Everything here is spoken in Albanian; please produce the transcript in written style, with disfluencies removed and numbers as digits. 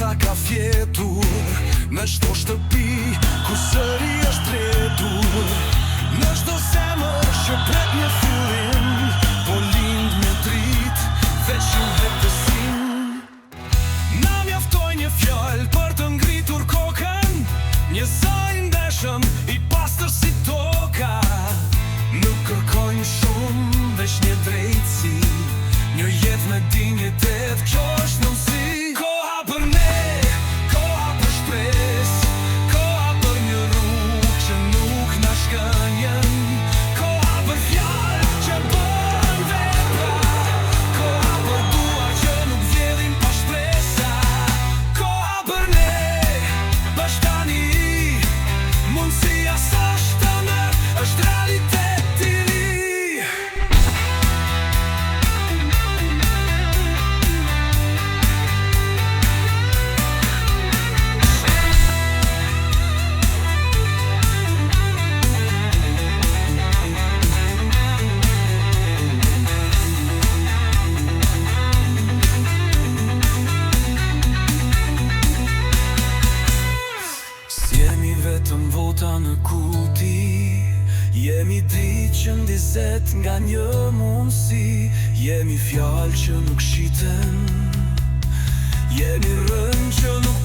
sa ka fjetur në çdo shtëpi ku sëri është tretur, në çdo zemër që pret një fillim, po lind me dritë veç një vetësim. Na mjaftoj një fjalë për të ngritur kokën, një zaj ndeshëm i pastër si toka. Nuk kërkojmë shumë, veç një drejtësi, një jetë me dinjitet, kjo është nënsi. Koha për ne, koha për shpresë, koha për një rrugë që nuk na shkënjen, koha për fjalë që bën vepra, koha për duar që nuk vjedhin pa shpresa. Koha për ne, bashkani, mundësia s'është ëndër, është realitet. Jemi vetëm vota në kuti, jemi ditë që ndizet nga një mundësi, jemi fjalë që nuk shiten, jemi rënë që nuk